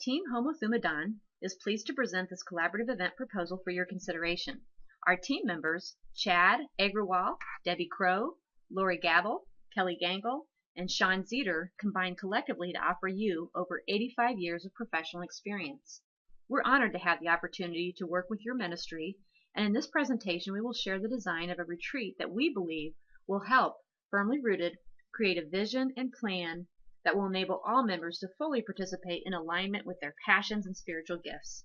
Team Homo Thumadon is pleased to present this collaborative event proposal for your consideration. Our team members, Chad Agrawal, Debbie Crow, Lori Gavel, Kelly Gangle, and Sean Zeter, combine collectively to offer you over 85 years of professional experience. We're honored to have the opportunity to work with your ministry, and in this presentation we will share the design of a retreat that we believe will help Firmly Rooted create a vision and plan that will enable all members to fully participate in alignment with their passions and spiritual gifts.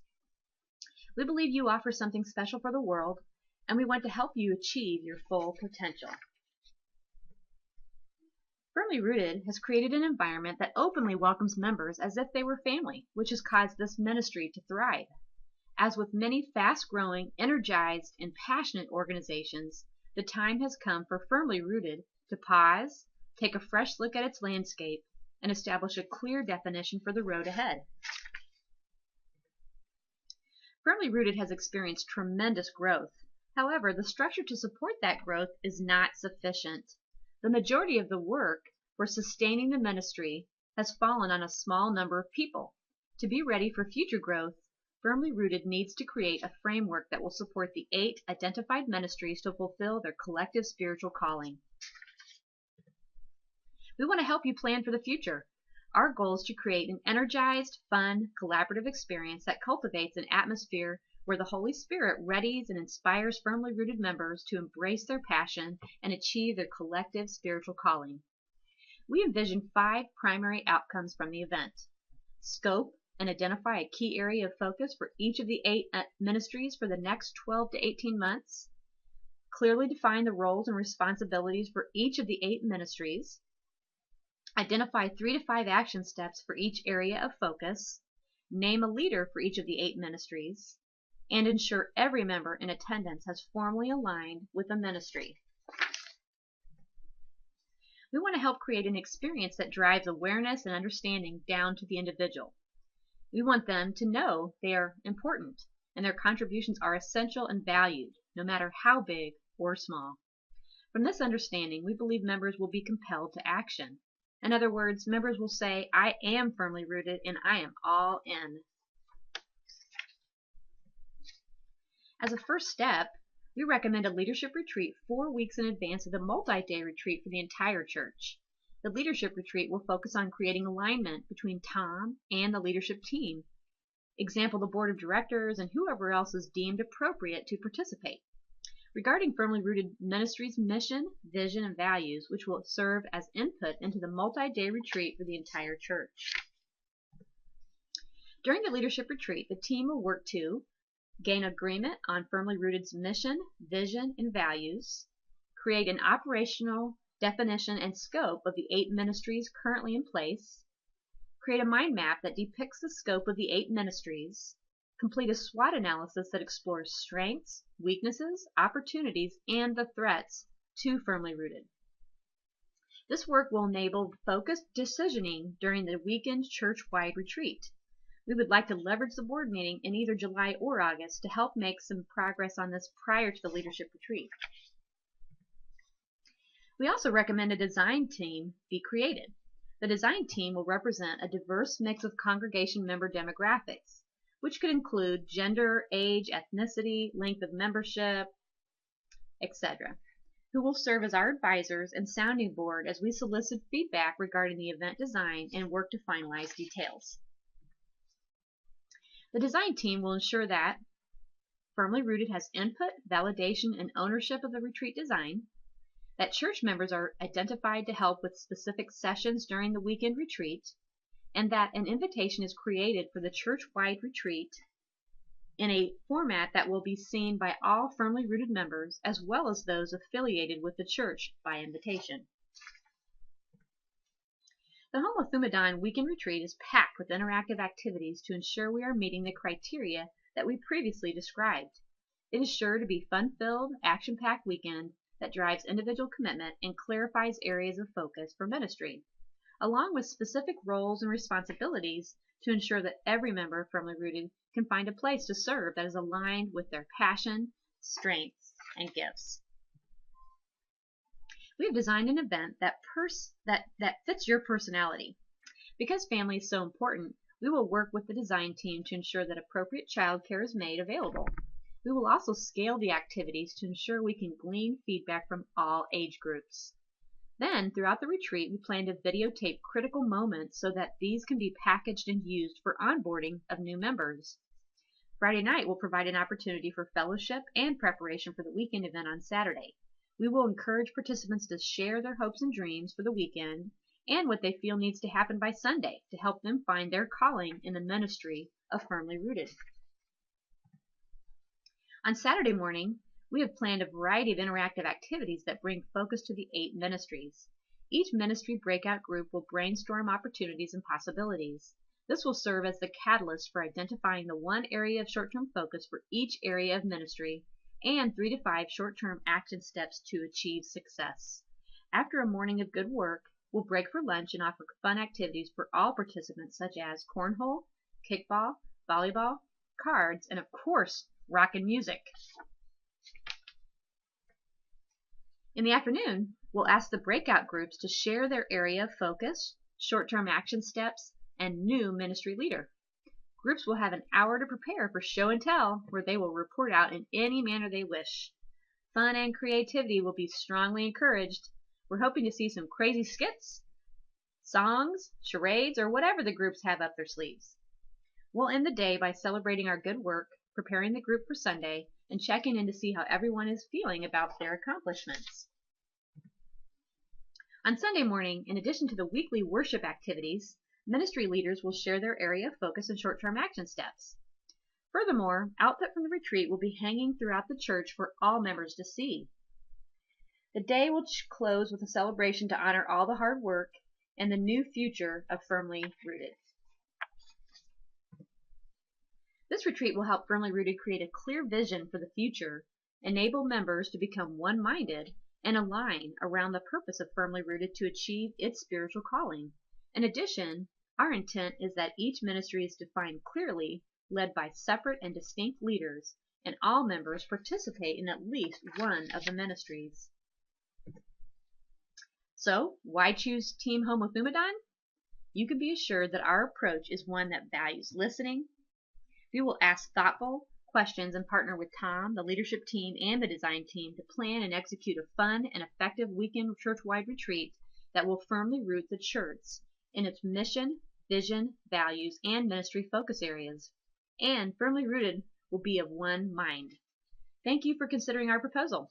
We believe you offer something special for the world, and we want to help you achieve your full potential. Firmly Rooted has created an environment that openly welcomes members as if they were family, which has caused this ministry to thrive. As with many fast-growing, energized, and passionate organizations, the time has come for Firmly Rooted to pause, take a fresh look at its landscape, and establish a clear definition for the road ahead. Firmly Rooted has experienced tremendous growth. However, the structure to support that growth is not sufficient. The majority of the work for sustaining the ministry has fallen on a small number of people. To be ready for future growth, Firmly Rooted needs to create a framework that will support the 8 identified ministries to fulfill their collective spiritual calling. We want to help you plan for the future. Our goal is to create an energized, fun, collaborative experience that cultivates an atmosphere where the Holy Spirit readies and inspires Firmly Rooted members to embrace their passion and achieve their collective spiritual calling. We envision 5 primary outcomes from the event. Scope and identify a key area of focus for each of the 8 ministries for the next 12 to 18 months. Clearly define the roles and responsibilities for each of the 8 ministries. Identify 3 to 5 action steps for each area of focus. Name a leader for each of the 8 ministries. And ensure every member in attendance has formally aligned with the ministry. We want to help create an experience that drives awareness and understanding down to the individual. We want them to know they are important and their contributions are essential and valued, no matter how big or small. From this understanding, we believe members will be compelled to action. In other words, members will say, I am firmly rooted and I am all in. As a first step, we recommend a leadership retreat 4 weeks in advance of the multi-day retreat for the entire church. The leadership retreat will focus on creating alignment between Tom and the leadership team. Example, the board of directors and whoever else is deemed appropriate to participate. Regarding Firmly Rooted Ministries' mission, vision, and values, which will serve as input into the multi-day retreat for the entire church. During the leadership retreat, the team will work to gain agreement on Firmly Rooted's mission, vision, and values, create an operational definition and scope of the 8 ministries currently in place, create a mind map that depicts the scope of the 8 ministries, complete a SWOT analysis that explores strengths, weaknesses, opportunities, and the threats to Firmly Rooted. This work will enable focused decisioning during the weekend church-wide retreat. We would like to leverage the board meeting in either July or August to help make some progress on this prior to the leadership retreat. We also recommend a design team be created. The design team will represent a diverse mix of congregation member demographics, which could include gender, age, ethnicity, length of membership, etc., who will serve as our advisors and sounding board as we solicit feedback regarding the event design and work to finalize details. The design team will ensure that Firmly Rooted has input, validation, and ownership of the retreat design, that church members are identified to help with specific sessions during the weekend retreat, and that an invitation is created for the church-wide retreat in a format that will be seen by all Firmly Rooted members as well as those affiliated with the church by invitation. The Homo Thumadon Weekend Retreat is packed with interactive activities to ensure we are meeting the criteria that we previously described. It is sure to be fun-filled, action-packed weekend that drives individual commitment and clarifies areas of focus for ministry, along with specific roles and responsibilities to ensure that every member of Firmly Rooted can find a place to serve that is aligned with their passion, strengths, and gifts. We have designed an event that fits your personality. Because family is so important, We will work with the design team to ensure that appropriate childcare is made available. We will also scale the activities to ensure we can glean feedback from all age groups. Then, throughout the retreat, we plan to videotape critical moments so that these can be packaged and used for onboarding of new members. Friday night will provide an opportunity for fellowship and preparation for the weekend event on Saturday. We will encourage participants to share their hopes and dreams for the weekend and what they feel needs to happen by Sunday to help them find their calling in the ministry of Firmly Rooted. On Saturday morning, we have planned a variety of interactive activities that bring focus to the 8 ministries. Each ministry breakout group will brainstorm opportunities and possibilities. This will serve as the catalyst for identifying the one area of short-term focus for each area of ministry and 3 to 5 short-term action steps to achieve success. After a morning of good work, we'll break for lunch and offer fun activities for all participants such as cornhole, kickball, volleyball, cards, and of course, rock and music. In the afternoon, we'll ask the breakout groups to share their area of focus, short-term action steps, and new ministry leader. Groups will have an hour to prepare for show and tell, where they will report out in any manner they wish. Fun and creativity will be strongly encouraged. We're hoping to see some crazy skits, songs, charades, or whatever the groups have up their sleeves. We'll end the day by celebrating our good work, preparing the group for Sunday, and checking in to see how everyone is feeling about their accomplishments. On Sunday morning, in addition to the weekly worship activities, ministry leaders will share their area of focus and short-term action steps. Furthermore, output from the retreat will be hanging throughout the church for all members to see. The day will close with a celebration to honor all the hard work and the new future of Firmly Rooted. This retreat will help Firmly Rooted create a clear vision for the future, enable members to become one-minded, and align around the purpose of Firmly Rooted to achieve its spiritual calling. In addition, our intent is that each ministry is defined clearly, led by separate and distinct leaders, and all members participate in at least one of the ministries. So, why choose Team Home with Umadon? You can be assured that our approach is one that values listening. We will ask thoughtful questions and partner with Tom, the leadership team, and the design team to plan and execute a fun and effective weekend church-wide retreat that will firmly root the church in its mission, vision, values, and ministry focus areas. And Firmly Rooted will be of one mind. Thank you for considering our proposal.